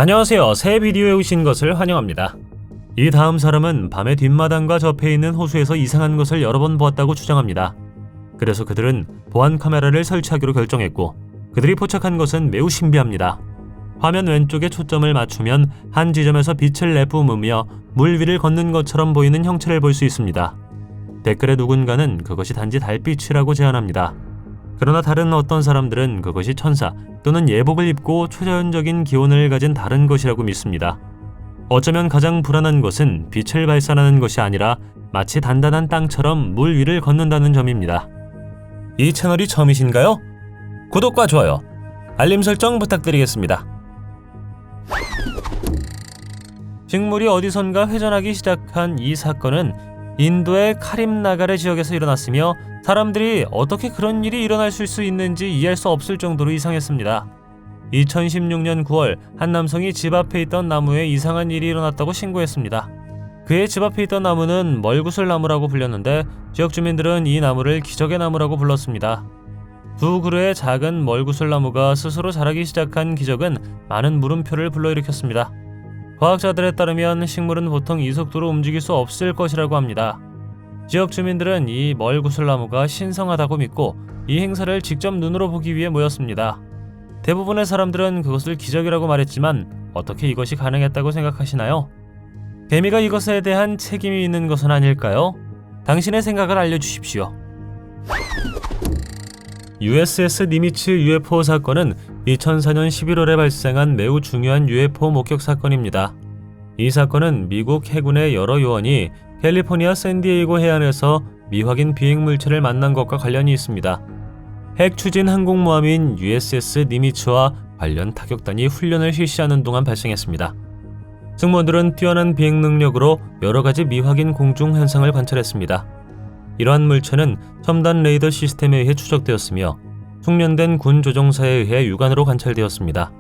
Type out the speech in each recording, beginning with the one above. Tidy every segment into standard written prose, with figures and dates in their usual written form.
안녕하세요. 새 비디오에 오신 것을 환영합니다. 이 다음 사람은 밤에 뒷마당과 접해 있는 호수에서 이상한 것을 여러 번 보았다고 주장합니다. 그래서 그들은 보안 카메라를 설치하기로 결정했고 그들이 포착한 것은 매우 신비합니다. 화면 왼쪽에 초점을 맞추면 한 지점에서 빛을 내뿜으며 물 위를 걷는 것처럼 보이는 형체를 볼 수 있습니다. 댓글에 누군가는 그것이 단지 달빛이라고 제안합니다. 그러나 다른 어떤 사람들은 그것이 천사 또는 예복을 입고 초자연적인 기온을 가진 다른 것이라고 믿습니다. 어쩌면 가장 불안한 것은 빛을 발산하는 것이 아니라 마치 단단한 땅처럼 물 위를 걷는다는 점입니다. 이 채널이 처음이신가요? 구독과 좋아요, 알림 설정 부탁드리겠습니다. 식물이 어디선가 회전하기 시작한 이 사건은 인도의 카림나가르 지역에서 일어났으며 사람들이 어떻게 그런 일이 일어날 수 있는지 이해할 수 없을 정도로 이상했습니다. 2016년 9월 한 남성이 집 앞에 있던 나무에 이상한 일이 일어났다고 신고했습니다. 그의 집 앞에 있던 나무는 멀구슬나무라고 불렸는데 지역 주민들은 이 나무를 기적의 나무라고 불렀습니다. 두 그루의 작은 멀구슬나무가 스스로 자라기 시작한 기적은 많은 물음표를 불러일으켰습니다. 과학자들에 따르면 식물은 보통 이 속도로 움직일 수 없을 것이라고 합니다. 지역 주민들은 이 멀구슬나무가 신성하다고 믿고 이 행사를 직접 눈으로 보기 위해 모였습니다. 대부분의 사람들은 그것을 기적이라고 말했지만 어떻게 이것이 가능했다고 생각하시나요? 개미가 이것에 대한 책임이 있는 것은 아닐까요? 당신의 생각을 알려주십시오. USS 니미츠 UFO 사건은 2004년 11월에 발생한 매우 중요한 UFO 목격 사건입니다. 이 사건은 미국 해군의 여러 요원이 캘리포니아 샌디에이고 해안에서 미확인 비행 물체를 만난 것과 관련이 있습니다. 핵 추진 항공모함인 USS 니미츠와 관련 타격단이 훈련을 실시하는 동안 발생했습니다. 승무원들은 뛰어난 비행 능력으로 여러 가지 미확인 공중 현상을 관찰했습니다. 이러한 물체는 첨단 레이더 시스템에 의해 추적되었으며 숙련된 군 조종사에 의해 육안으로 관찰되었습니다.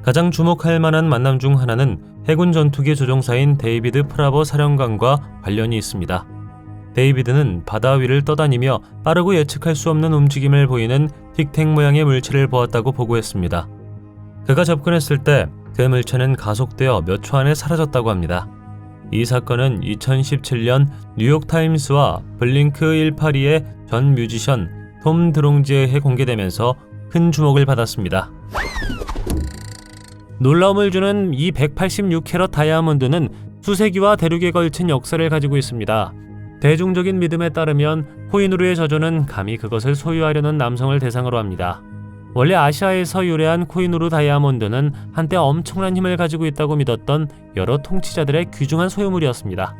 가장 주목할 만한 만남 중 하나는 해군 전투기 조종사인 데이비드 프라보 사령관과 관련이 있습니다. 데이비드는 바다 위를 떠다니며 빠르고 예측할 수 없는 움직임을 보이는 틱택 모양의 물체를 보았다고 보고했습니다. 그가 접근했을 때 그 물체는 가속되어 몇 초 안에 사라졌다고 합니다. 이 사건은 2017년 뉴욕타임스와 블링크 182의 전 뮤지션 톰 드롱지에 의해 공개되면서 큰 주목을 받았습니다. 놀라움을 주는 이 186캐럿 다이아몬드는 수세기와 대륙에 걸친 역사를 가지고 있습니다. 대중적인 믿음에 따르면 코인우르의 저주는 감히 그것을 소유하려는 남성을 대상으로 합니다. 원래 아시아에서 유래한 코인우르 다이아몬드는 한때 엄청난 힘을 가지고 있다고 믿었던 여러 통치자들의 귀중한 소유물이었습니다.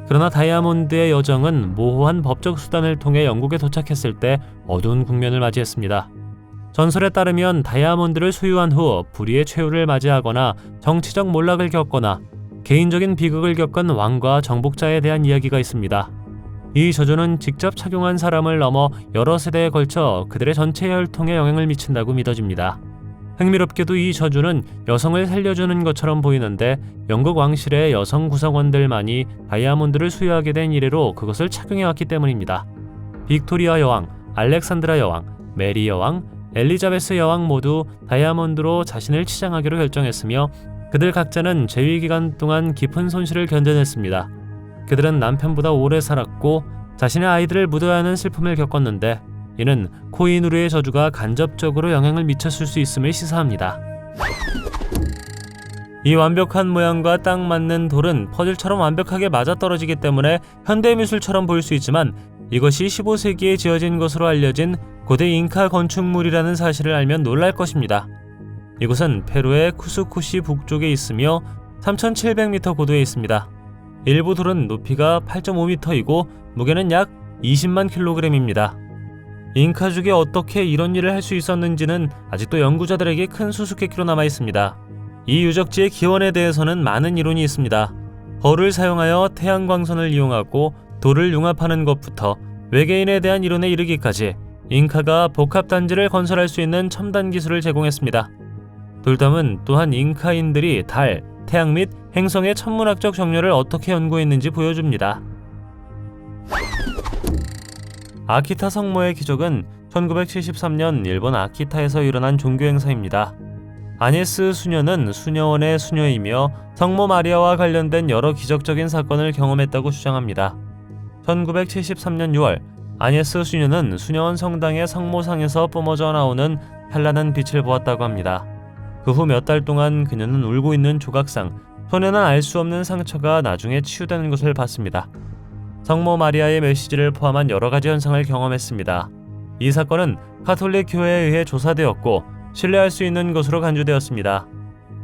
그러나 다이아몬드의 여정은 모호한 법적 수단을 통해 영국에 도착했을 때 어두운 국면을 맞이했습니다. 전설에 따르면 다이아몬드를 소유한 후 불의의 최후를 맞이하거나 정치적 몰락을 겪거나 개인적인 비극을 겪은 왕과 정복자에 대한 이야기가 있습니다. 이 저주는 직접 착용한 사람을 넘어 여러 세대에 걸쳐 그들의 전체 혈통에 영향을 미친다고 믿어집니다. 흥미롭게도 이 저주는 여성을 살려주는 것처럼 보이는데 영국 왕실의 여성 구성원들만이 다이아몬드를 소유하게 된 이래로 그것을 착용해왔기 때문입니다. 빅토리아 여왕, 알렉산드라 여왕, 메리 여왕, 엘리자베스 여왕 모두 다이아몬드로 자신을 치장하기로 결정했으며 그들 각자는 재위 기간 동안 깊은 손실을 견뎌냈습니다. 그들은 남편보다 오래 살았고 자신의 아이들을 묻어야 하는 슬픔을 겪었는데 이는 코인우르의 저주가 간접적으로 영향을 미쳤을 수 있음을 시사합니다. 이 완벽한 모양과 딱 맞는 돌은 퍼즐처럼 완벽하게 맞아떨어지기 때문에 현대미술처럼 보일 수 있지만 이것이 15세기에 지어진 것으로 알려진 고대 잉카 건축물이라는 사실을 알면 놀랄 것입니다. 이곳은 페루의 쿠스쿠시 북쪽에 있으며 3,700m 고도에 있습니다. 일부 돌은 높이가 8.5m이고 무게는 약 20만 킬로그램입니다. 잉카족이 어떻게 이런 일을 할 수 있었는지는 아직도 연구자들에게 큰 수수께끼로 남아 있습니다. 이 유적지의 기원에 대해서는 많은 이론이 있습니다. 벌을 사용하여 태양광선을 이용하고 돌을 융합하는 것부터 외계인에 대한 이론에 이르기까지 잉카가 복합단지를 건설할 수 있는 첨단 기술을 제공했습니다. 돌담은 또한 잉카인들이 달, 태양 및 행성의 천문학적 정렬을 어떻게 연구했는지 보여줍니다. 아키타 성모의 기적은 1973년 일본 아키타에서 일어난 종교 행사입니다. 아니스 수녀는 수녀원의 수녀이며 성모 마리아와 관련된 여러 기적적인 사건을 경험했다고 주장합니다. 1973년 6월 아니스 수녀는 수녀원 성당의 성모상에서 뿜어져 나오는 찬란한 빛을 보았다고 합니다. 그 후 몇 달 동안 그녀는 울고 있는 조각상, 손에는 알 수 없는 상처가 나중에 치유되는 것을 봤습니다. 성모 마리아의 메시지를 포함한 여러 가지 현상을 경험했습니다. 이 사건은 가톨릭 교회에 의해 조사되었고 신뢰할 수 있는 것으로 간주되었습니다.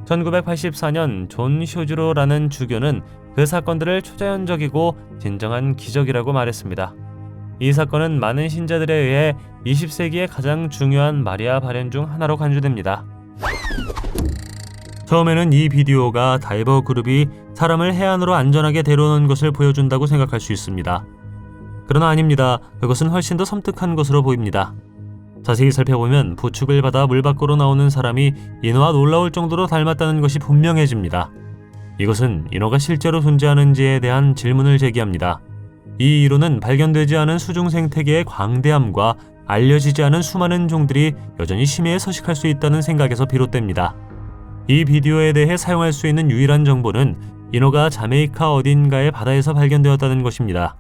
1984년 존 쇼즈로라는 주교는 그 사건들을 초자연적이고 진정한 기적이라고 말했습니다. 이 사건은 많은 신자들에 의해 20세기의 가장 중요한 마리아 발현 중 하나로 간주됩니다. 처음에는 이 비디오가 다이버 그룹이 사람을 해안으로 안전하게 데려오는 것을 보여준다고 생각할 수 있습니다. 그러나 아닙니다. 그것은 훨씬 더 섬뜩한 것으로 보입니다. 자세히 살펴보면 부축을 받아 물 밖으로 나오는 사람이 인어와 놀라울 정도로 닮았다는 것이 분명해집니다. 이것은 인어가 실제로 존재하는지에 대한 질문을 제기합니다. 이 이론은 발견되지 않은 수중 생태계의 광대함과 알려지지 않은 수많은 종들이 여전히 심해에 서식할 수 있다는 생각에서 비롯됩니다. 이 비디오에 대해 사용할 수 있는 유일한 정보는 인어가 자메이카 어딘가의 바다에서 발견되었다는 것입니다.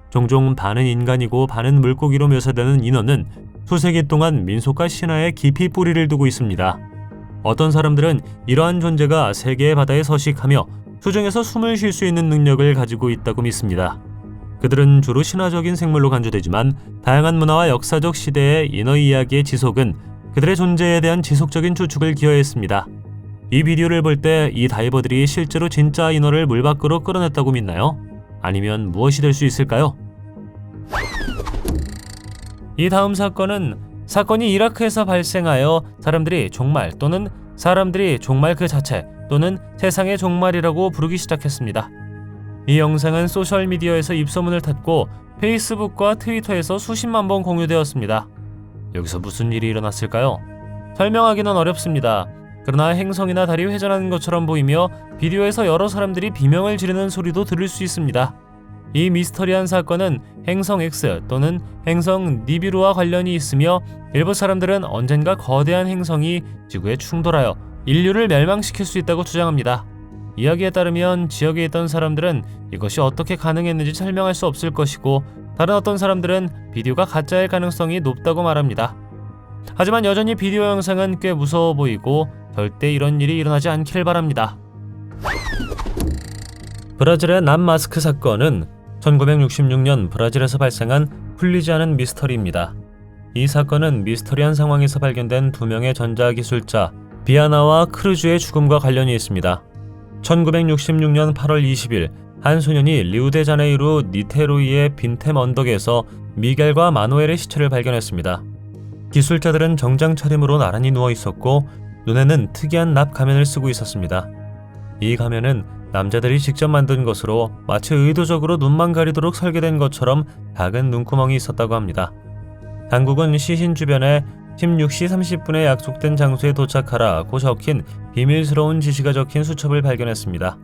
종종 반은 인간이고 반은 물고기로 묘사되는 인어는 수세기 동안 민속과 신화에 깊이 뿌리를 두고 있습니다. 어떤 사람들은 이러한 존재가 세계의 바다에 서식하며 수중에서 숨을 쉴 수 있는 능력을 가지고 있다고 믿습니다. 그들은 주로 신화적인 생물로 간주되지만 다양한 문화와 역사적 시대의 인어 이야기의 지속은 그들의 존재에 대한 지속적인 추측을 기여했습니다. 이 비디오를 볼 때 이 다이버들이 실제로 진짜 인어를 물 밖으로 끌어냈다고 믿나요? 아니면 무엇이 될 수 있을까요? 이 다음 사건이 이라크에서 발생하여 사람들이 종말 또는 사람들이 종말 그 자체 또는 세상의 종말이라고 부르기 시작했습니다. 이 영상은 소셜미디어에서 입소문을 탔고 페이스북과 트위터에서 수십만 번 공유되었습니다. 여기서 무슨 일이 일어났을까요? 설명하기는 어렵습니다. 그러나 행성이나 달이 회전하는 것처럼 보이며 비디오에서 여러 사람들이 비명을 지르는 소리도 들을 수 있습니다. 이 미스터리한 사건은 행성 X 또는 행성 니비루와 관련이 있으며 일부 사람들은 언젠가 거대한 행성이 지구에 충돌하여 인류를 멸망시킬 수 있다고 주장합니다. 이야기에 따르면 지역에 있던 사람들은 이것이 어떻게 가능했는지 설명할 수 없을 것이고 다른 어떤 사람들은 비디오가 가짜일 가능성이 높다고 말합니다. 하지만 여전히 비디오 영상은 꽤 무서워 보이고 절대 이런 일이 일어나지 않길 바랍니다. 브라질의 남마스크 사건은 1966년 브라질에서 발생한 풀리지 않은 미스터리입니다. 이 사건은 미스터리한 상황에서 발견된 두 명의 전자기술자 비아나와 크루즈의 죽음과 관련이 있습니다. 1966년 8월 20일 한 소년이 리우데자네이루 니테로이의 빈템 언덕에서 미겔과 마누엘의 시체를 발견했습니다. 기술자들은 정장 차림으로 나란히 누워 있었고 눈에는 특이한 납 가면을 쓰고 있었습니다. 이 가면은 남자들이 직접 만든 것으로 마치 의도적으로 눈만 가리도록 설계된 것처럼 작은 눈구멍이 있었다고 합니다. 당국은 시신 주변에 16시 30분에 약속된 장소에 도착하라고 적힌 비밀스러운 지시가 적힌 수첩을 발견했습니다.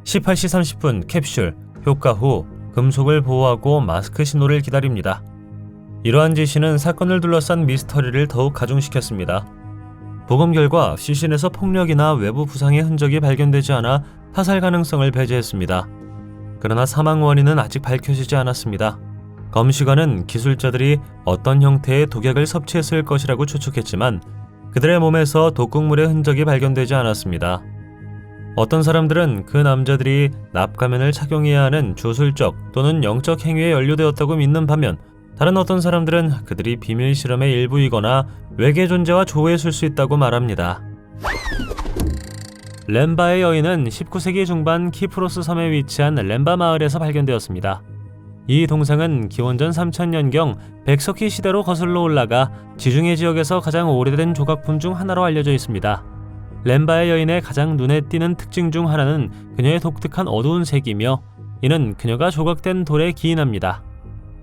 18시 30분 캡슐, 효과 후 금속을 보호하고 마스크 신호를 기다립니다. 이러한 지시는 사건을 둘러싼 미스터리를 더욱 가중시켰습니다. 보검 결과 시신에서 폭력이나 외부 부상의 흔적이 발견되지 않아 타살 가능성을 배제했습니다. 그러나 사망 원인은 아직 밝혀지지 않았습니다. 검시관은 기술자들이 어떤 형태의 독약을 섭취했을 것이라고 추측했지만 그들의 몸에서 독극물의 흔적이 발견되지 않았습니다. 어떤 사람들은 그 남자들이 납가면을 착용해야 하는 주술적 또는 영적 행위에 연루되었다고 믿는 반면 다른 어떤 사람들은 그들이 비밀 실험의 일부이거나 외계 존재와 조우했을 수 있다고 말합니다. 렘바의 여인은 19세기 중반 키프로스 섬에 위치한 렘바 마을에서 발견되었습니다. 이 동상은 기원전 3000년경 백석기 시대로 거슬러 올라가 지중해 지역에서 가장 오래된 조각품 중 하나로 알려져 있습니다. 렘바의 여인의 가장 눈에 띄는 특징 중 하나는 그녀의 독특한 어두운 색이며 이는 그녀가 조각된 돌에 기인합니다.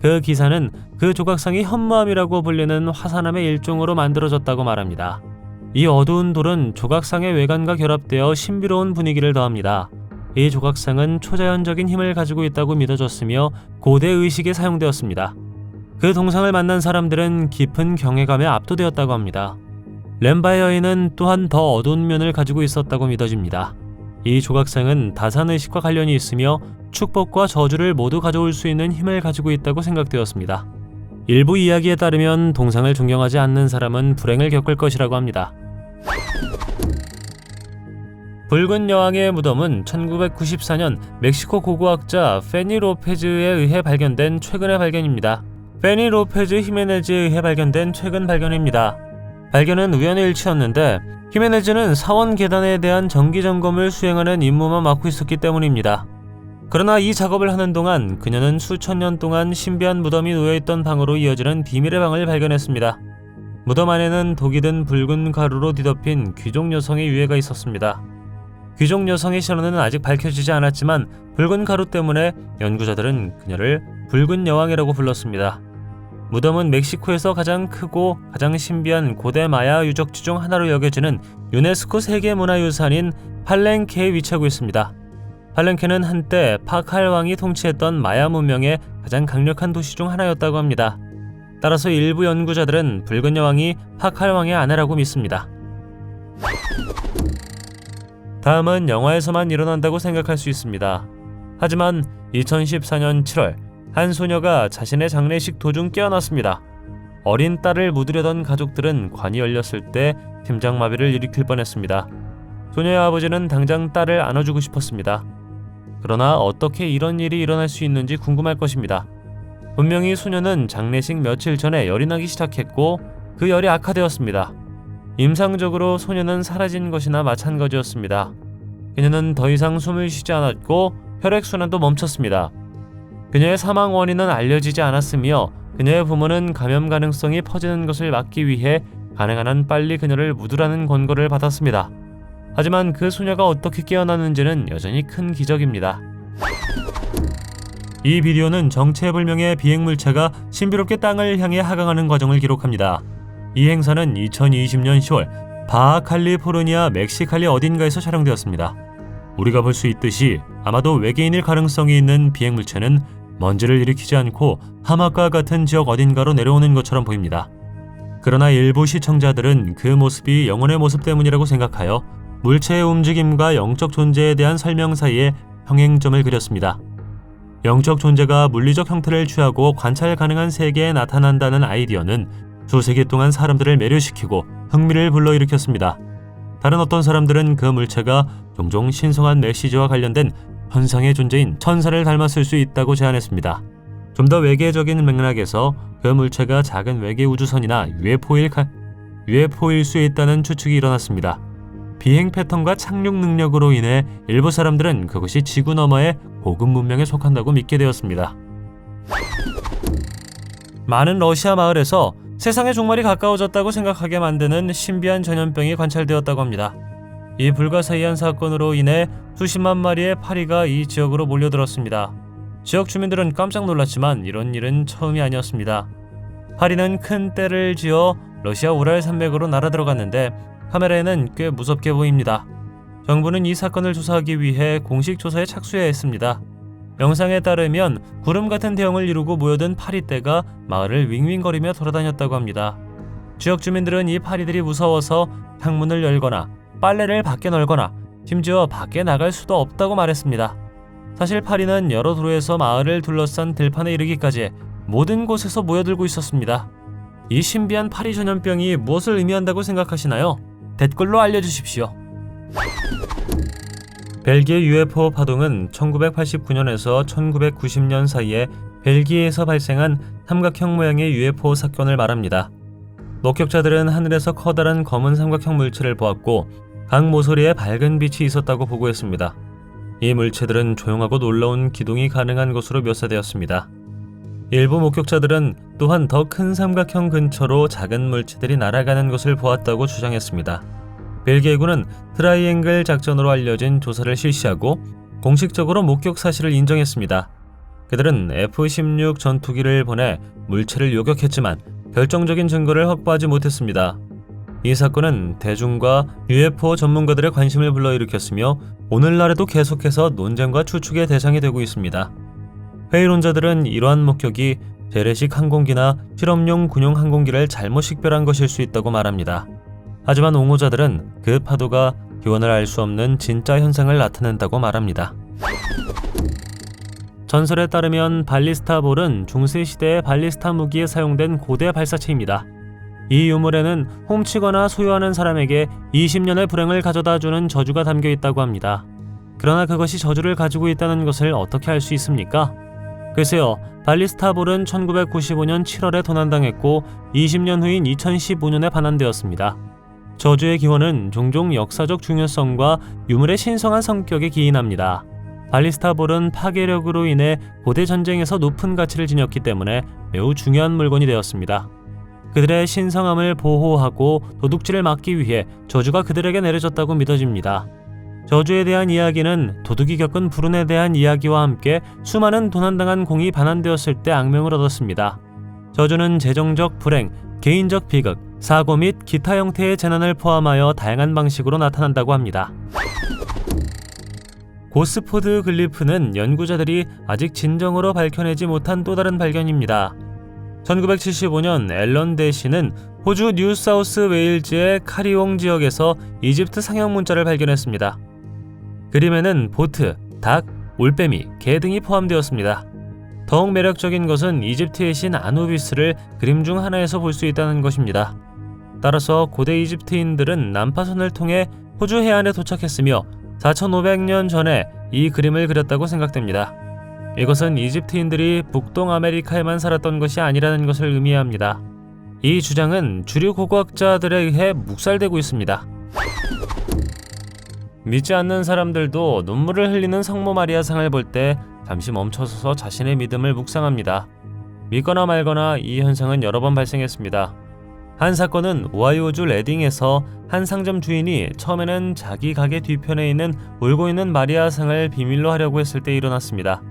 그 기사는 그 조각상이 현무암이라고 불리는 화산암의 일종으로 만들어졌다고 말합니다. 이 어두운 돌은 조각상의 외관과 결합되어 신비로운 분위기를 더합니다. 이 조각상은 초자연적인 힘을 가지고 있다고 믿어졌으며 고대 의식에 사용되었습니다. 그 동상을 만난 사람들은 깊은 경외감에 압도되었다고 합니다. 램바이어인은 또한 더 어두운 면을 가지고 있었다고 믿어집니다. 이 조각상은 다산의식과 관련이 있으며 축복과 저주를 모두 가져올 수 있는 힘을 가지고 있다고 생각되었습니다. 일부 이야기에 따르면 동상을 존경하지 않는 사람은 불행을 겪을 것이라고 합니다. 붉은 여왕의 무덤은 1994년 멕시코 고고학자 페니 로페즈에 의해 발견된 최근의 발견입니다. 페니 로페즈 히메네즈에 의해 발견된 최근 발견입니다. 발견은 우연의 일치였는데 히메네즈는 사원 계단에 대한 정기 점검을 수행하는 임무만 맡고 있었기 때문입니다. 그러나 이 작업을 하는 동안 그녀는 수천 년 동안 신비한 무덤이 놓여있던 방으로 이어지는 비밀의 방을 발견했습니다. 무덤 안에는 독이 든 붉은 가루로 뒤덮인 귀족 여성의 유해가 있었습니다. 귀족 여성의 신원은 아직 밝혀지지 않았지만 붉은 가루 때문에 연구자들은 그녀를 붉은 여왕이라고 불렀습니다. 무덤은 멕시코에서 가장 크고 가장 신비한 고대 마야 유적지 중 하나로 여겨지는 유네스코 세계문화유산인 팔렌케에 위치하고 있습니다. 팔렌케는 한때 파칼 왕이 통치했던 마야 문명의 가장 강력한 도시 중 하나였다고 합니다. 따라서 일부 연구자들은 붉은 여왕이 파칼 왕의 아내라고 믿습니다. 다음은 영화에서만 일어난다고 생각할 수 있습니다. 하지만 2014년 7월 한 소녀가 자신의 장례식 도중 깨어났습니다. 어린 딸을 묻으려던 가족들은 관이 열렸을 때 심장마비를 일으킬 뻔했습니다. 소녀의 아버지는 당장 딸을 안아주고 싶었습니다. 그러나 어떻게 이런 일이 일어날 수 있는지 궁금할 것입니다. 분명히 소녀는 장례식 며칠 전에 열이 나기 시작했고 그 열이 악화되었습니다. 임상적으로 소녀는 사라진 것이나 마찬가지였습니다. 그녀는 더 이상 숨을 쉬지 않았고 혈액순환도 멈췄습니다. 그녀의 사망 원인은 알려지지 않았으며 그녀의 부모는 감염 가능성이 퍼지는 것을 막기 위해 가능한 한 빨리 그녀를 묻으라는 권고를 받았습니다. 하지만 그 소녀가 어떻게 깨어났는지는 여전히 큰 기적입니다. 이 비디오는 정체불명의 비행물체가 신비롭게 땅을 향해 하강하는 과정을 기록합니다. 이 행사는 2020년 10월 바하 칼리포르니아 멕시칼리 어딘가에서 촬영되었습니다. 우리가 볼 수 있듯이 아마도 외계인일 가능성이 있는 비행물체는 먼지를 일으키지 않고 하막과 같은 지역 어딘가로 내려오는 것처럼 보입니다. 그러나 일부 시청자들은 그 모습이 영혼의 모습 때문이라고 생각하여 물체의 움직임과 영적 존재에 대한 설명 사이에 평행점을 그렸습니다. 영적 존재가 물리적 형태를 취하고 관찰 가능한 세계에 나타난다는 아이디어는 수세기 동안 사람들을 매료시키고 흥미를 불러일으켰습니다. 다른 어떤 사람들은 그 물체가 종종 신성한 메시지와 관련된 현상의 존재인 천사를 닮았을 수 있다고 제안했습니다. 좀 더 외계적인 맥락에서 그 물체가 작은 외계 우주선이나 UFO일 수 있다는 추측이 일어났습니다. 비행 패턴과 착륙 능력으로 인해 일부 사람들은 그것이 지구 너머의 고급 문명에 속한다고 믿게 되었습니다. 많은 러시아 마을에서 세상의 종말이 가까워졌다고 생각하게 만드는 신비한 전염병이 관찰되었다고 합니다. 이 불가사의한 사건으로 인해 수십만 마리의 파리가 이 지역으로 몰려들었습니다. 지역 주민들은 깜짝 놀랐지만 이런 일은 처음이 아니었습니다. 파리는 큰 떼를 지어 러시아 우랄 산맥으로 날아들어갔는데 카메라에는 꽤 무섭게 보입니다. 정부는 이 사건을 조사하기 위해 공식 조사에 착수해야 했습니다. 영상에 따르면 구름 같은 대형을 이루고 모여든 파리떼가 마을을 윙윙거리며 돌아다녔다고 합니다. 지역 주민들은 이 파리들이 무서워서 창문을 열거나 빨래를 밖에 널거나 심지어 밖에 나갈 수도 없다고 말했습니다. 사실 파리는 여러 도로에서 마을을 둘러싼 들판에 이르기까지 모든 곳에서 모여들고 있었습니다. 이 신비한 파리 전염병이 무엇을 의미한다고 생각하시나요? 댓글로 알려주십시오. 벨기에 UFO 파동은 1989년에서 1990년 사이에 벨기에에서 발생한 삼각형 모양의 UFO 사건을 말합니다. 목격자들은 하늘에서 커다란 검은 삼각형 물체를 보았고 각 모서리에 밝은 빛이 있었다고 보고했습니다. 이 물체들은 조용하고 놀라운 기동이 가능한 것으로 묘사되었습니다. 일부 목격자들은 또한 더 큰 삼각형 근처로 작은 물체들이 날아가는 것을 보았다고 주장했습니다. 벨기에군은 트라이앵글 작전으로 알려진 조사를 실시하고 공식적으로 목격 사실을 인정했습니다. 그들은 F-16 전투기를 보내 물체를 요격했지만 결정적인 증거를 확보하지 못했습니다. 이 사건은 대중과 UFO 전문가들의 관심을 불러일으켰으며 오늘날에도 계속해서 논쟁과 추측의 대상이 되고 있습니다. 회의론자들은 이러한 목격이 재래식 항공기나 실험용 군용 항공기를 잘못 식별한 것일 수 있다고 말합니다. 하지만 옹호자들은 그 파도가 기원을 알 수 없는 진짜 현상을 나타낸다고 말합니다. 전설에 따르면 발리스타볼은 중세시대의 발리스타 무기에 사용된 고대 발사체입니다. 이 유물에는 훔치거나 소유하는 사람에게 20년의 불행을 가져다주는 저주가 담겨 있다고 합니다. 그러나 그것이 저주를 가지고 있다는 것을 어떻게 알 수 있습니까? 글쎄요, 발리스타볼은 1995년 7월에 도난당했고 20년 후인 2015년에 반환되었습니다. 저주의 기원은 종종 역사적 중요성과 유물의 신성한 성격에 기인합니다. 발리스타볼은 파괴력으로 인해 고대 전쟁에서 높은 가치를 지녔기 때문에 매우 중요한 물건이 되었습니다. 그들의 신성함을 보호하고 도둑질을 막기 위해 저주가 그들에게 내려졌다고 믿어집니다. 저주에 대한 이야기는 도둑이 겪은 불운에 대한 이야기와 함께 수많은 도난당한 공이 반환되었을 때 악명을 얻었습니다. 저주는 재정적 불행, 개인적 비극, 사고 및 기타 형태의 재난을 포함하여 다양한 방식으로 나타난다고 합니다. 고스포드 글리프는 연구자들이 아직 진정으로 밝혀내지 못한 또 다른 발견입니다. 1975년 앨런 대시는 호주 뉴사우스 웨일즈의 카리옹 지역에서 이집트 상형 문자를 발견했습니다. 그림에는 보트, 닭, 올빼미, 개 등이 포함되었습니다. 더욱 매력적인 것은 이집트의 신 아누비스를 그림 중 하나에서 볼 수 있다는 것입니다. 따라서 고대 이집트인들은 난파선을 통해 호주 해안에 도착했으며 4500년 전에 이 그림을 그렸다고 생각됩니다. 이것은 이집트인들이 북동 아메리카에만 살았던 것이 아니라는 것을 의미합니다. 이 주장은 주류 고고학자들에 의해 묵살되고 있습니다. 믿지 않는 사람들도 눈물을 흘리는 성모 마리아상을 볼 때 잠시 멈춰서서 자신의 믿음을 묵상합니다. 믿거나 말거나 이 현상은 여러 번 발생했습니다. 한 사건은 오하이오주 레딩에서 한 상점 주인이 처음에는 자기 가게 뒤편에 있는 울고 있는 마리아상을 비밀로 하려고 했을 때 일어났습니다.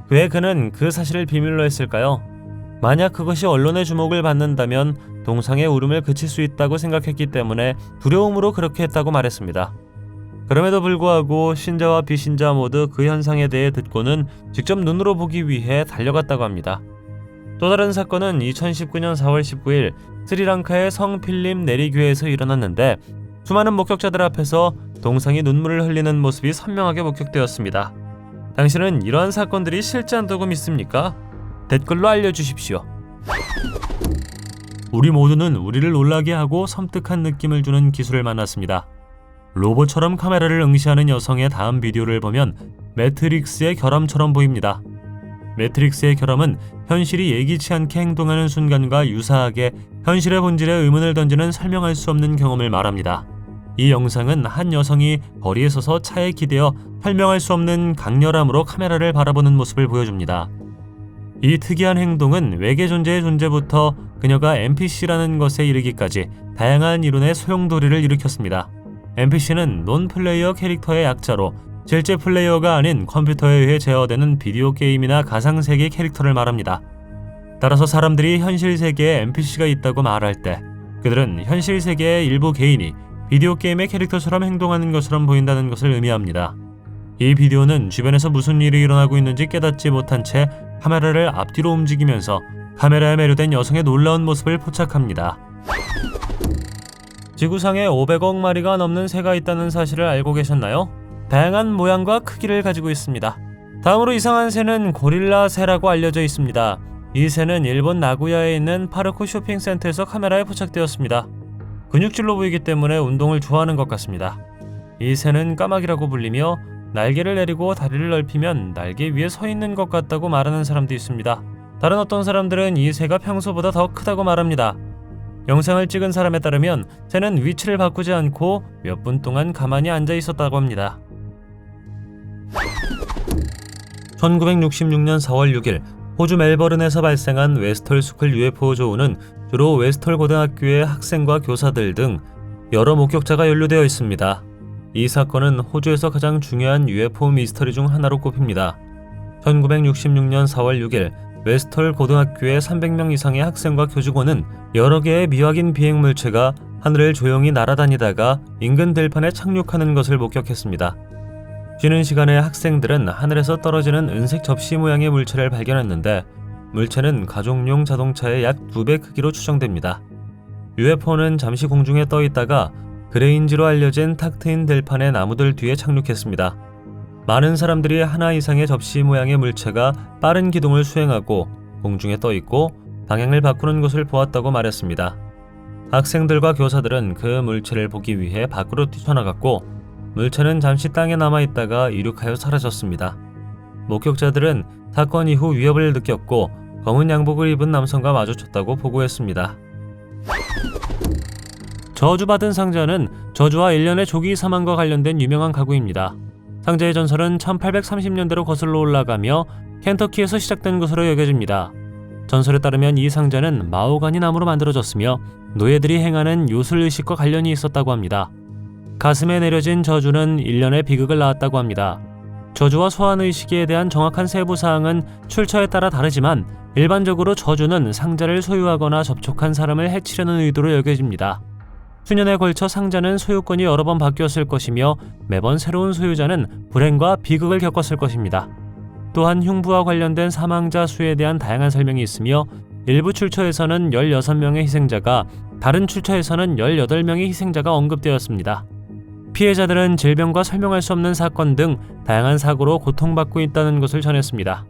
왜 그는 그 사실을 비밀로 했을까요? 만약 그것이 언론의 주목을 받는다면 동상의 울음을 그칠 수 있다고 생각했기 때문에 두려움으로 그렇게 했다고 말했습니다. 그럼에도 불구하고 신자와 비신자 모두 그 현상에 대해 듣고는 직접 눈으로 보기 위해 달려갔다고 합니다. 또 다른 사건은 2019년 4월 19일 스리랑카의 성 필립 내리 교회에서 일어났는데 수많은 목격자들 앞에서 동상이 눈물을 흘리는 모습이 선명하게 목격되었습니다. 당신은 이러한 사건들이 실제한다고 믿습니까? 댓글로 알려주십시오. 우리 모두는 우리를 놀라게 하고 섬뜩한 느낌을 주는 기술을 만났습니다. 로봇처럼 카메라를 응시하는 여성의 다음 비디오를 보면 매트릭스의 결함처럼 보입니다. 매트릭스의 결함은 현실이 예기치 않게 행동하는 순간과 유사하게 현실의 본질에 의문을 던지는 설명할 수 없는 경험을 말합니다. 이 영상은 한 여성이 거리에 서서 차에 기대어 설명할 수 없는 강렬함으로 카메라를 바라보는 모습을 보여줍니다. 이 특이한 행동은 외계 존재의 존재부터 그녀가 NPC라는 것에 이르기까지 다양한 이론의 소용돌이를 일으켰습니다. NPC는 논플레이어 캐릭터의 약자로 실제 플레이어가 아닌 컴퓨터에 의해 제어되는 비디오 게임이나 가상세계 캐릭터를 말합니다. 따라서 사람들이 현실 세계에 NPC가 있다고 말할 때 그들은 현실 세계의 일부 개인이 비디오 게임의 캐릭터처럼 행동하는 것처럼 보인다는 것을 의미합니다. 이 비디오는 주변에서 무슨 일이 일어나고 있는지 깨닫지 못한 채 카메라를 앞뒤로 움직이면서 카메라에 매료된 여성의 놀라운 모습을 포착합니다. 지구상에 500억 마리가 넘는 새가 있다는 사실을 알고 계셨나요? 다양한 모양과 크기를 가지고 있습니다. 다음으로 이상한 새는 고릴라 새라고 알려져 있습니다. 이 새는 일본 나고야에 있는 파르코 쇼핑센터에서 카메라에 포착되었습니다. 근육질로 보이기 때문에 운동을 좋아하는 것 같습니다. 이 새는 까마귀라고 불리며 날개를 내리고 다리를 넓히면 날개 위에 서 있는 것 같다고 말하는 사람도 있습니다. 다른 어떤 사람들은 이 새가 평소보다 더 크다고 말합니다. 영상을 찍은 사람에 따르면 새는 위치를 바꾸지 않고 몇 분 동안 가만히 앉아 있었다고 합니다. 1966년 4월 6일 호주 멜버른에서 발생한 웨스털 스쿨 UFO 조우는 주로 웨스털 고등학교의 학생과 교사들 등 여러 목격자가 연루되어 있습니다. 이 사건은 호주에서 가장 중요한 UFO 미스터리 중 하나로 꼽힙니다. 1966년 4월 6일 웨스털 고등학교의 300명 이상의 학생과 교직원은 여러 개의 미확인 비행물체가 하늘을 조용히 날아다니다가 인근 들판에 착륙하는 것을 목격했습니다. 쉬는 시간에 학생들은 하늘에서 떨어지는 은색 접시 모양의 물체를 발견했는데 물체는 가족용 자동차의 약 2배 크기로 추정됩니다. UFO는 잠시 공중에 떠 있다가 그레인지로 알려진 탁 트인 들판의 나무들 뒤에 착륙했습니다. 많은 사람들이 하나 이상의 접시 모양의 물체가 빠른 기동을 수행하고 공중에 떠 있고 방향을 바꾸는 것을 보았다고 말했습니다. 학생들과 교사들은 그 물체를 보기 위해 밖으로 뛰쳐나갔고 물체는 잠시 땅에 남아있다가 이륙하여 사라졌습니다. 목격자들은 사건 이후 위협을 느꼈고 검은 양복을 입은 남성과 마주쳤다고 보고했습니다. 저주받은 상자는 저주와 일련의 조기 사망과 관련된 유명한 가구입니다. 상자의 전설은 1830년대로 거슬러 올라가며 켄터키에서 시작된 것으로 여겨집니다. 전설에 따르면 이 상자는 마호가니 나무로 만들어졌으며 노예들이 행하는 요술의식과 관련이 있었다고 합니다. 가슴에 내려진 저주는 일련의 비극을 낳았다고 합니다. 저주와 소환의식에 대한 정확한 세부사항은 출처에 따라 다르지만 일반적으로 저주는 상자를 소유하거나 접촉한 사람을 해치려는 의도로 여겨집니다. 수년에 걸쳐 상자는 소유권이 여러 번 바뀌었을 것이며 매번 새로운 소유자는 불행과 비극을 겪었을 것입니다. 또한 흉부와 관련된 사망자 수에 대한 다양한 설명이 있으며 일부 출처에서는 16명의 희생자가, 다른 출처에서는 18명의 희생자가 언급되었습니다. 피해자들은 질병과 설명할 수 없는 사건 등 다양한 사고로 고통받고 있다는 것을 전했습니다.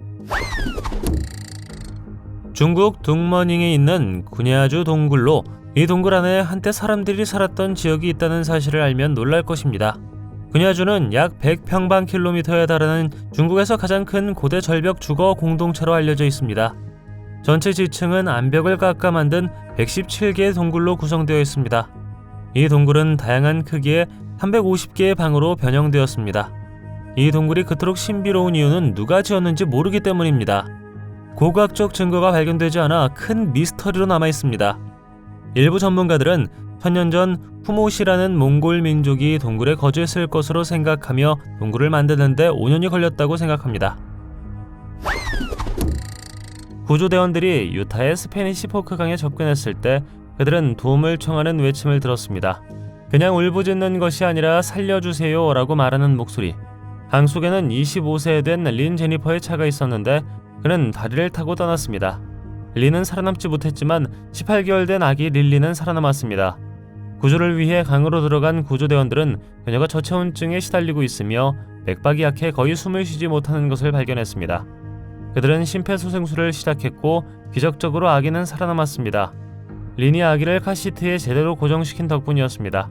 중국 둥머닝에 있는 구냐주 동굴로 이 동굴 안에 한때 사람들이 살았던 지역이 있다는 사실을 알면 놀랄 것입니다. 구냐주는 약 100평방킬로미터에 달하는 중국에서 가장 큰 고대 절벽 주거 공동체로 알려져 있습니다. 전체 지층은 암벽을 깎아 만든 117개의 동굴로 구성되어 있습니다. 이 동굴은 다양한 크기의 350개의 방으로 변형되었습니다. 이 동굴이 그토록 신비로운 이유는 누가 지었는지 모르기 때문입니다. 고고학적 증거가 발견되지 않아 큰 미스터리로 남아 있습니다. 일부 전문가들은 1000년 전 후모시라는 몽골 민족이 동굴에 거주했을 것으로 생각하며 동굴을 만드는데 5년이 걸렸다고 생각합니다. 구조대원들이 유타의 스페니시 포크 강에 접근했을 때 그들은 도움을 청하는 외침을 들었습니다. 그냥 울부짖는 것이 아니라 살려주세요 라고 말하는 목소리. 강 속에는 25세 된 린 제니퍼의 차가 있었는데 그는 다리를 타고 떠났습니다. 린은 살아남지 못했지만 18개월 된 아기 릴리는 살아남았습니다. 구조를 위해 강으로 들어간 구조대원들은 그녀가 저체온증에 시달리고 있으며 맥박이 약해 거의 숨을 쉬지 못하는 것을 발견했습니다. 그들은 심폐소생술을 시작했고 기적적으로 아기는 살아남았습니다. 린이 아기를 카시트에 제대로 고정시킨 덕분이었습니다.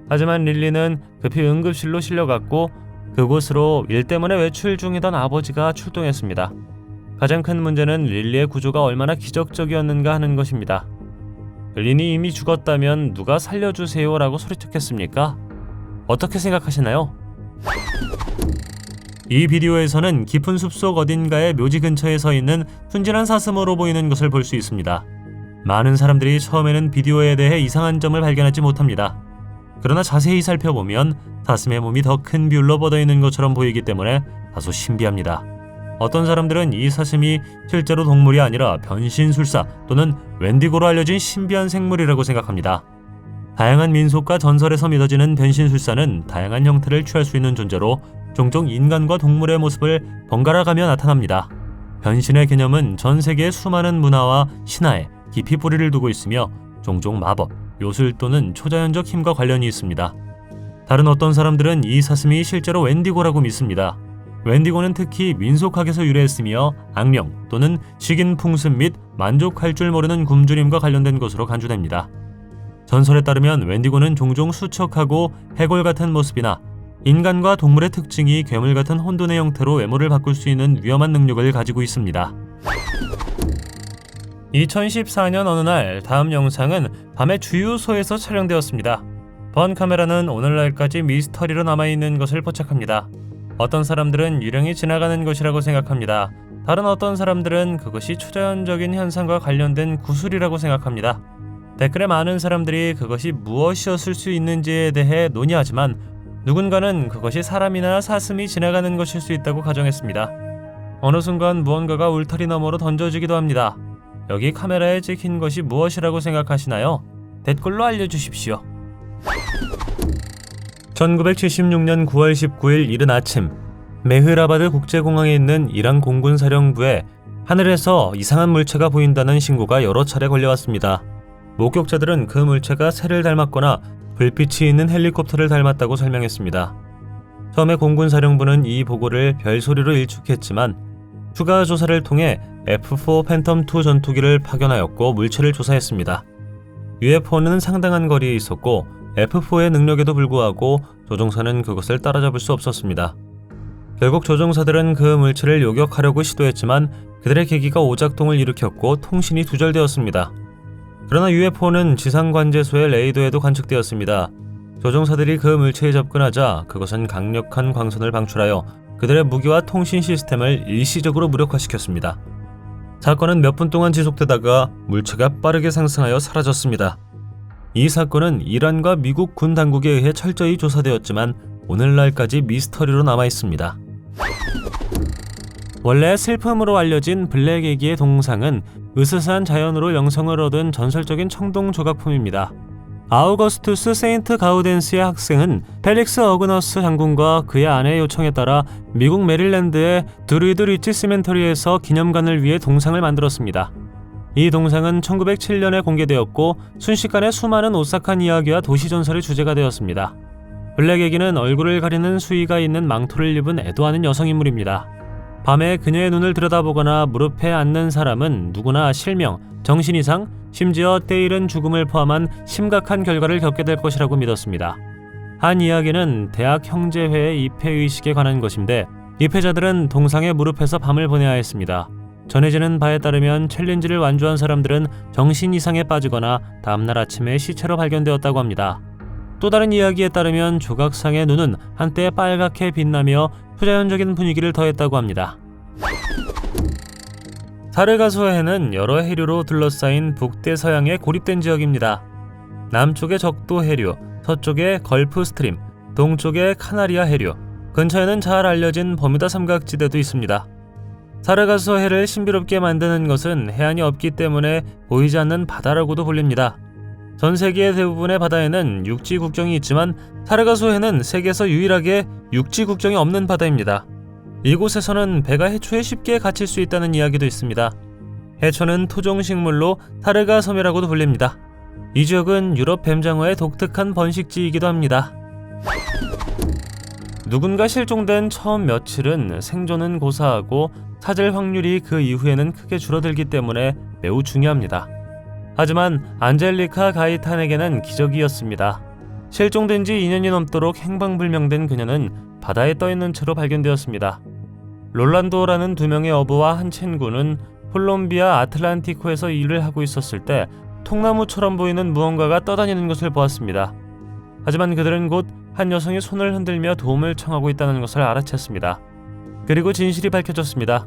하지만 릴리는 급히 응급실로 실려갔고 그곳으로 일 때문에 외출 중이던 아버지가 출동했습니다. 가장 큰 문제는 릴리의 구조가 얼마나 기적적이었는가 하는 것입니다. 린이 이미 죽었다면 누가 살려주세요 라고 소리쳤겠습니까? 어떻게 생각하시나요? 이 비디오에서는 깊은 숲속 어딘가의 묘지 근처에 서 있는 순진한 사슴으로 보이는 것을 볼 수 있습니다. 많은 사람들이 처음에는 비디오에 대해 이상한 점을 발견하지 못합니다. 그러나 자세히 살펴보면 사슴의 몸이 더 큰 비율로 뻗어있는 것처럼 보이기 때문에 다소 신비합니다. 어떤 사람들은 이 사슴이 실제로 동물이 아니라 변신술사 또는 웬디고로 알려진 신비한 생물이라고 생각합니다. 다양한 민속과 전설에서 믿어지는 변신술사는 다양한 형태를 취할 수 있는 존재로 종종 인간과 동물의 모습을 번갈아가며 나타납니다. 변신의 개념은 전 세계의 수많은 문화와 신화에 깊이 뿌리를 두고 있으며 종종 마법, 요술 또는 초자연적 힘과 관련이 있습니다. 다른 어떤 사람들은 이 사슴이 실제로 웬디고라고 믿습니다. 웬디고는 특히 민속학에서 유래했으며 악령 또는 식인 풍습 및 만족할 줄 모르는 굶주림과 관련된 것으로 간주됩니다. 전설에 따르면 웬디고는 종종 수척하고 해골 같은 모습이나 인간과 동물의 특징이 괴물 같은 혼돈의 형태로 외모를 바꿀 수 있는 위험한 능력을 가지고 있습니다. 2014년 어느 날 다음 영상은 밤의 주유소에서 촬영되었습니다. 번 카메라는 오늘날까지 미스터리로 남아있는 것을 포착합니다. 어떤 사람들은 유령이 지나가는 것이라고 생각합니다. 다른 어떤 사람들은 그것이 초자연적인 현상과 관련된 구술이라고 생각합니다. 댓글에 많은 사람들이 그것이 무엇이었을 수 있는지에 대해 논의하지만 누군가는 그것이 사람이나 사슴이 지나가는 것일 수 있다고 가정했습니다. 어느 순간 무언가가 울타리 너머로 던져지기도 합니다. 여기 카메라에 찍힌 것이 무엇이라고 생각하시나요? 댓글로 알려주십시오. 1976년 9월 19일 이른 아침, 메흐라바드 국제공항에 있는 이란 공군사령부에 하늘에서 이상한 물체가 보인다는 신고가 여러 차례 걸려왔습니다. 목격자들은 그 물체가 새를 닮았거나 불빛이 있는 헬리콥터를 닮았다고 설명했습니다. 처음에 공군사령부는 이 보고를 별소리로 일축했지만 추가 조사를 통해 F-4 팬텀2 전투기를 파견하였고 물체를 조사했습니다. UFO는 상당한 거리에 있었고 F-4의 능력에도 불구하고 조종사는 그것을 따라잡을 수 없었습니다. 결국 조종사들은 그 물체를 요격하려고 시도했지만 그들의 계기가 오작동을 일으켰고 통신이 두절되었습니다. 그러나 UFO는 지상관제소의 레이더에도 관측되었습니다. 조종사들이 그 물체에 접근하자 그것은 강력한 광선을 방출하여 그들의 무기와 통신 시스템을 일시적으로 무력화시켰습니다. 사건은 몇 분 동안 지속되다가 물체가 빠르게 상승하여 사라졌습니다. 이 사건은 이란과 미국 군 당국에 의해 철저히 조사되었지만 오늘날까지 미스터리로 남아 있습니다. 원래 슬픔으로 알려진 블랙 애기의 동상은 으스스한 자연으로 영성을 얻은 전설적인 청동 조각품입니다. 아우거스투스 세인트 가우덴스의 학생은 펠릭스 어그너스 장군과 그의 아내의 요청에 따라 미국 메릴랜드의 드루이드 리치 시멘터리에서 기념관을 위해 동상을 만들었습니다. 이 동상은 1907년에 공개되었고 순식간에 수많은 오싹한 이야기와 도시전설의 주제가 되었습니다. 블랙 애기는 얼굴을 가리는 수의가 있는 망토를 입은 애도하는 여성인물입니다. 밤에 그녀의 눈을 들여다보거나 무릎에 앉는 사람은 누구나 실명, 정신이상, 심지어 때이른 죽음을 포함한 심각한 결과를 겪게 될 것이라고 믿었습니다. 한 이야기는 대학 형제회의 입회의식에 관한 것인데 입회자들은 동상의 무릎에서 밤을 보내야 했습니다. 전해지는 바에 따르면 챌린지를 완주한 사람들은 정신 이상에 빠지거나 다음날 아침에 시체로 발견되었다고 합니다. 또 다른 이야기에 따르면 조각상의 눈은 한때 빨갛게 빛나며 초자연적인 분위기를 더했다고 합니다. 사르가소해는 여러 해류로 둘러싸인 북대서양의 고립된 지역입니다. 남쪽에 적도 해류, 서쪽에 걸프 스트림, 동쪽에 카나리아 해류, 근처에는 잘 알려진 버뮤다 삼각지대도 있습니다. 사르가소해를 신비롭게 만드는 것은 해안이 없기 때문에 보이지 않는 바다라고도 불립니다. 전 세계의 대부분의 바다에는 육지 국경이 있지만 사르가소해는 세계에서 유일하게 육지 국경이 없는 바다입니다. 이곳에서는 배가 해초에 쉽게 갇힐 수 있다는 이야기도 있습니다. 해초는 토종식물로 사르가섬이라고도 불립니다. 이 지역은 유럽 뱀장어의 독특한 번식지이기도 합니다. 누군가 실종된 처음 며칠은 생존은 고사하고 찾을 확률이 그 이후에는 크게 줄어들기 때문에 매우 중요합니다. 하지만 안젤리카 가이탄에게는 기적이었습니다. 실종된 지 2년이 넘도록 행방불명된 그녀는 바다에 떠있는 채로 발견되었습니다. 롤란도라는 2명의 어부와 한 친구는 콜롬비아 아틀란티코에서 일을 하고 있었을 때 통나무처럼 보이는 무언가가 떠다니는 것을 보았습니다. 하지만 그들은 곧 한 여성이 손을 흔들며 도움을 청하고 있다는 것을 알아챘습니다. 그리고 진실이 밝혀졌습니다.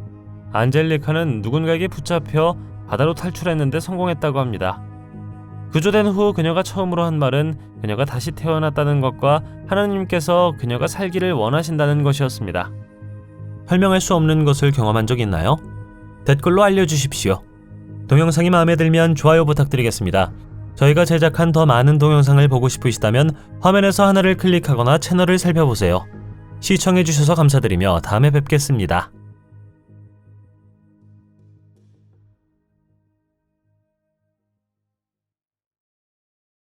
안젤리카는 누군가에게 붙잡혀 바다로 탈출했는데 성공했다고 합니다. 구조된 후 그녀가 처음으로 한 말은 그녀가 다시 태어났다는 것과 하나님께서 그녀가 살기를 원하신다는 것이었습니다. 설명할 수 없는 것을 경험한 적 있나요? 댓글로 알려주십시오. 동영상이 마음에 들면 좋아요 부탁드리겠습니다. 저희가 제작한 더 많은 동영상을 보고 싶으시다면 화면에서 하나를 클릭하거나 채널을 살펴보세요. 시청해주셔서 감사드리며 다음에 뵙겠습니다.